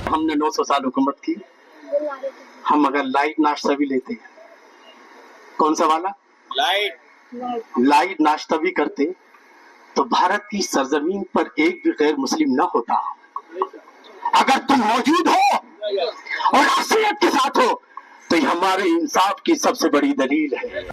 हमने 900 साल हुकूमत की, हम अगर लाइट नाश्ता भी लेते हैं, कौन सा वाला लाइट नाश्ता भी करते, तो भारत की सरजमीन पर एक भी गैर मुस्लिम न होता। अगर तुम मौजूद हो और असलियत के साथ हो तो ये हमारे इंसाफ की सबसे बड़ी दलील है।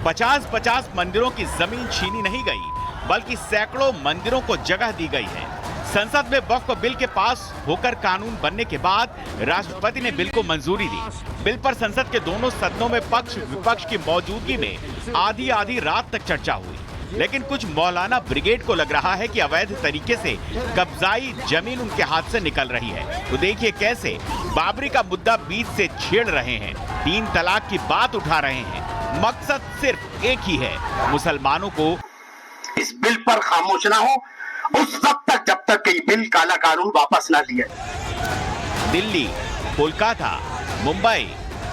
50-50 मंदिरों की जमीन छीनी नहीं गई, बल्कि सैकड़ों मंदिरों को जगह दी गई है। संसद में वक्फ बिल के पास होकर कानून बनने के बाद राष्ट्रपति ने बिल को मंजूरी दी। बिल पर संसद के दोनों सदनों में पक्ष विपक्ष की मौजूदगी में आधी रात तक चर्चा हुई, लेकिन कुछ मौलाना ब्रिगेड को लग रहा है कि अवैध तरीके से कब्जाई जमीन उनके हाथ से निकल रही है। तो देखिए कैसे बाबरी का मुद्दा बीच से छेड़ रहे हैं, 3 तलाक की बात उठा रहे हैं। मकसद सिर्फ एक ही है, मुसलमानों को इस बिल पर खामोश ना हो उस वक्त तक जब तक कि बिल काला कानून वापस ना लिया। दिल्ली, कोलकाता, मुंबई,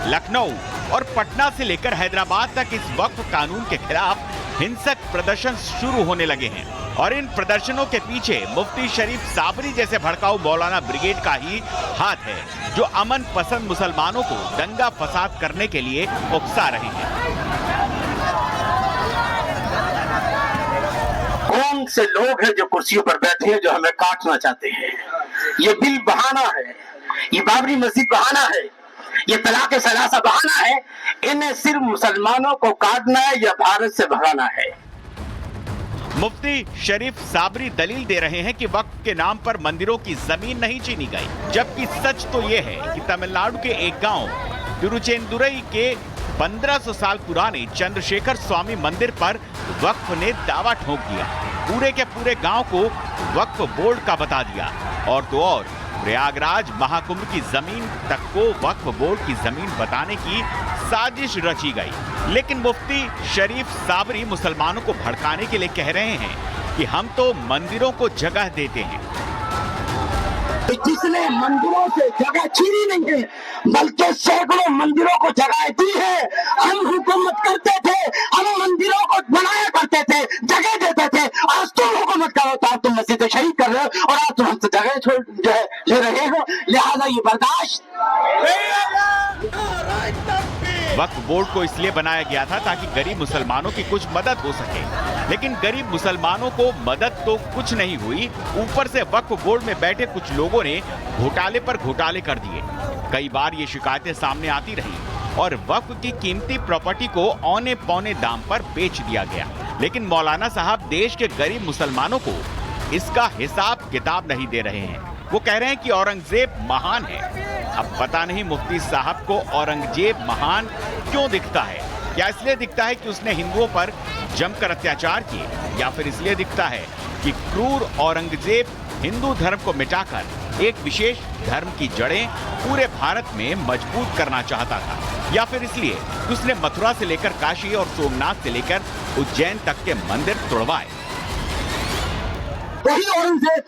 लखनऊ और पटना से लेकर हैदराबाद तक इस वक्फ कानून के खिलाफ हिंसक प्रदर्शन शुरू होने लगे हैं और इन प्रदर्शनों के पीछे मुफ्ती शरीफ साबरी जैसे भड़काऊ मौलाना ब्रिगेड का ही हाथ है, जो अमन पसंद मुसलमानों को दंगा फसाद करने के लिए उकसा रहे हैं। कौन से लोग हैं जो कुर्सियों पर बैठे हैं जो हमें काटना चाहते हैं? ये बिल बहाना है, ये बाबरी मस्जिद बहाना है, ये तलाक सलासा बहाना है। इन्हें सिर्फ मुसलमानों को काटना है या भारत से भगाना है। मुफ्ती शरीफ साबरी दलील दे रहे हैं कि वक्फ के नाम पर मंदिरों की जमीन नहीं छीनी गई, जबकि सच तो ये है कि तमिलनाडु के एक गांव तिरुचेंदुरई के 1500 साल पुराने चंद्रशेखर स्वामी मंदिर पर वक्फ ने दावा ठोक दिया, पूरे के पूरे गांव को वक्फ बोर्ड का बता दिया। और तो और प्रयागराज महाकुंभ की जमीन तक को वक्फ बोर्ड की जमीन बताने की साजिश रची गई। लेकिन मुफ्ती शरीफ साबरी मुसलमानों को भड़काने के लिए कह रहे हैं कि हम तो मंदिरों को जगह देते हैं। जिसने मंदिरों से जगह छीनी नहीं है, बल्कि सैकड़ों मंदिरों को जगह दी है। हम हुकूमत करते थे, हम मंदिरों को बनाया करते थे, जगह देते थे। आज तुम हुकूमत करो तो तुम मस्जिद शहीद कर रहे हो और आज तुम हमसे जगह छोड़ ले रहे हो, लिहाजा ये बर्दाश्त। वक्फ बोर्ड को इसलिए बनाया गया था ताकि गरीब मुसलमानों की कुछ मदद हो सके, लेकिन गरीब मुसलमानों को मदद तो कुछ नहीं हुई, ऊपर से वक्फ बोर्ड में बैठे कुछ लोगों ने घोटाले पर घोटाले कर दिए। कई बार ये शिकायतें सामने आती रही और वक्फ की कीमती प्रॉपर्टी को औने पौने दाम पर बेच दिया गया, लेकिन मौलाना साहब देश के गरीब मुसलमानों को इसका हिसाब किताब नहीं दे रहे हैं। वो कह रहे हैं कि औरंगजेब महान है। अब पता नहीं मुफ्ती साहब को औरंगजेब महान क्यों दिखता है? क्या इसलिए दिखता है कि उसने हिंदुओं पर जमकर अत्याचार किए, या फिर इसलिए दिखता है कि क्रूर औरंगजेब हिंदू धर्म को मिटाकर एक विशेष धर्म की जड़ें पूरे भारत में मजबूत करना चाहता था, या फिर इसलिए कि उसने मथुरा से लेकर काशी और सोमनाथ से लेकर उज्जैन तक के मंदिर तोड़वाए। वही औरंगजेब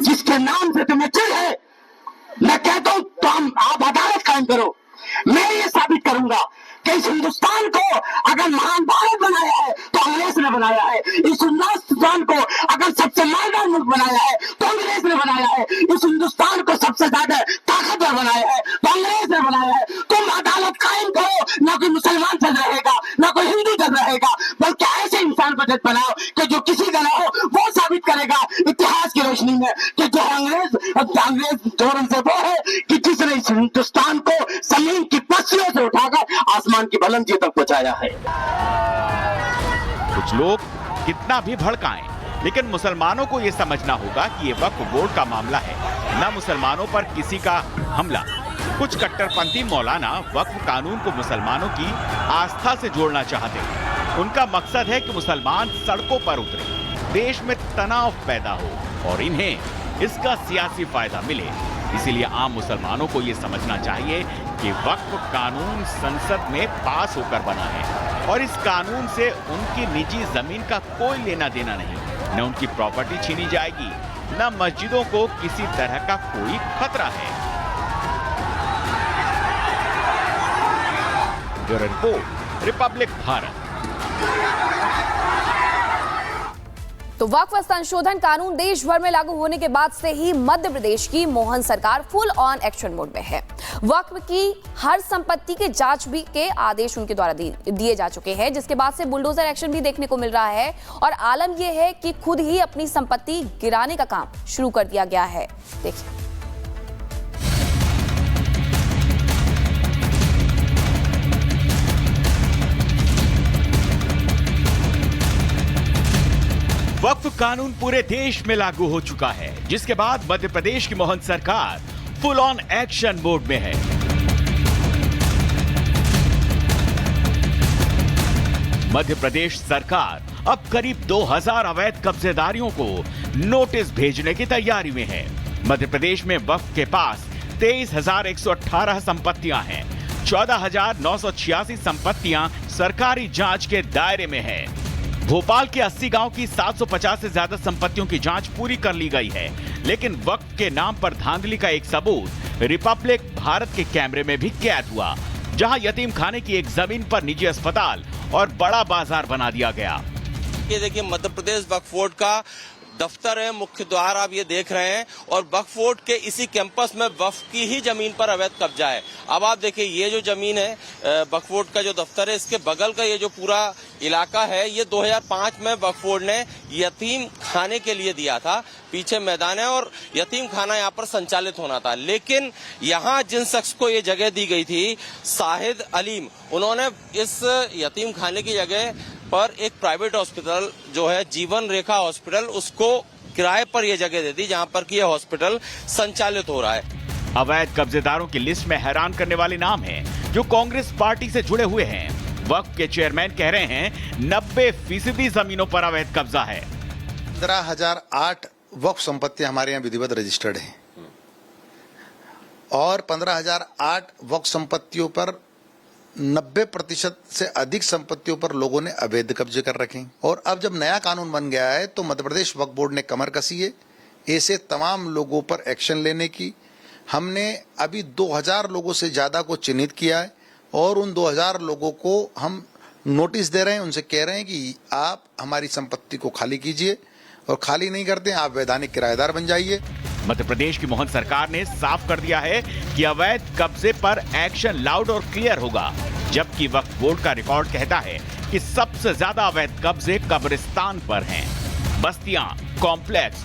जिसके नाम से तुम्हें चिढ़ है, मैं कहता हूं तो आप अदालत कायम करो। मैं ये साबित करूंगा कि इस हिंदुस्तान को अगर महान भारत बनाया है तो अंग्रेज ने बनाया है। इस हिंदुस्तान को अगर सबसे मालदार मुल्क बनाया है तो अंग्रेज ने बनाया है। इस हिंदुस्तान को सबसे ज्यादा ताकतवर बनाया है तो अंग्रेज ने बनाया है। तुम अदालत कायम करो, ना कोई मुसलमान जज रहेगा, ना कोई हिंदू जज रहेगा, बल्कि ऐसे इंसान को जज बनाओ कि जो किसी का ना हो वो साबित करेगा इतिहास की रोशनी में कि जो अंग्रेज धोरण से वो है कि जिसने इस हिंदुस्तान को जमीन की पस्तियों से उठाकर आसमान की बुलंदी तक पहुंचाया है। कुछ लोग कितना भी भड़काएं, लेकिन मुसलमानों को यह समझना होगा कि ये वक्फ बोर्ड का मामला है, न मुसलमानों पर किसी का हमला। कुछ कट्टरपंथी मौलाना वक्फ कानून को मुसलमानों की आस्था से जोड़ना चाहते हैं। उनका मकसद है कि मुसलमान सड़कों पर उतरे, देश में तनाव पैदा हो और इन्हें इसका सियासी फायदा मिले। इसीलिए आम मुसलमानों को ये समझना चाहिए कि वक्फ कानून संसद में पास होकर बना है और इस कानून से उनकी निजी जमीन का कोई लेना देना नहीं। न उनकी प्रॉपर्टी छीनी जाएगी, न मस्जिदों को किसी तरह का कोई खतरा है। Bureau report, Republic Bharat. तो वक्फ संशोधन कानून देश भर में लागू होने के बाद से ही मध्य प्रदेश की मोहन सरकार फुल ऑन एक्शन मोड में है। वक्फ की हर संपत्ति के जांच भी के आदेश उनके द्वारा दिए जा चुके हैं, जिसके बाद से बुलडोजर एक्शन भी देखने को मिल रहा है और आलम यह है कि खुद ही अपनी संपत्ति गिराने का काम शुरू कर दिया गया है। देखिए। वक्फ कानून पूरे देश में लागू हो चुका है, जिसके बाद मध्य प्रदेश की मोहन सरकार फुल ऑन एक्शन मोड में है। मध्य प्रदेश सरकार अब करीब 2000 अवैध कब्जेदारियों को नोटिस भेजने की तैयारी में है। मध्य प्रदेश में वक्फ के पास 23,118 संपत्तियां हैं। 14,986 संपत्तियां सरकारी जांच के दायरे में है। भोपाल के 80 गांव की 750 से ज्यादा संपत्तियों की जांच पूरी कर ली गई है, लेकिन वक्फ के नाम पर धांधली का एक सबूत रिपब्लिक भारत के कैमरे में भी कैद हुआ, जहां यतीम खाने की एक जमीन पर निजी अस्पताल और बड़ा बाजार बना दिया गया। ये देखिए मध्य प्रदेश वक्फ बोर्ड का दफ्तर है, मुख्य द्वार आप ये देख रहे हैं और वक्फ बोर्ड के इसी कैंपस में वक्फ की ही जमीन पर अवैध कब्जा है। अब आप देखिए ये जो जमीन है वक्फ बोर्ड का जो दफ्तर है, इसके बगल का ये जो पूरा इलाका है, ये 2005 में वक्फ बोर्ड ने यतीम खाने के लिए दिया था। पीछे मैदान है और यतीम खाना यहाँ पर संचालित होना था, लेकिन यहाँ जिन शख्स को ये जगह दी गई थी, शाहिद अलीम, उन्होंने इस यतीम खाने की जगह पर एक प्राइवेट हॉस्पिटल जो है जीवन रेखा हॉस्पिटल, उसको किराए पर यह जगह दे दी, जहां पर कि यह हॉस्पिटल संचालित हो रहा है। अवैध कब्जेदारों की लिस्ट में हैरान करने वाले नाम हैं, जो कांग्रेस पार्टी से जुड़े हुए हैं। वक्फ के चेयरमैन कह रहे हैं 90% जमीनों पर अवैध कब्जा है। 15,008 वक्फ संपत्तियां हमारे यहाँ विधिवत रजिस्टर्ड हैं और 15,008 वक्फ संपत्तियों पर 90% से अधिक संपत्तियों पर लोगों ने अवैध कब्जे कर रखे हैं। और अब जब नया कानून बन गया है तो मध्य प्रदेश वक्फ बोर्ड ने कमर कसी है ऐसे तमाम लोगों पर एक्शन लेने की। हमने अभी 2000 लोगों से ज्यादा को चिन्हित किया है और उन 2000 लोगों को हम नोटिस दे रहे हैं, उनसे कह रहे हैं कि आप हमारी संपत्ति को खाली कीजिए, और खाली नहीं करते आप वैधानिक किराएदार बन जाइए। मध्य प्रदेश की मोहन सरकार ने साफ कर दिया है कि अवैध कब्जे पर एक्शन लाउड और क्लियर होगा, जबकि वक्फ बोर्ड का रिकॉर्ड कहता है कि सबसे ज्यादा अवैध कब्जे कब्रिस्तान पर हैं। बस्तियां, कॉम्प्लेक्स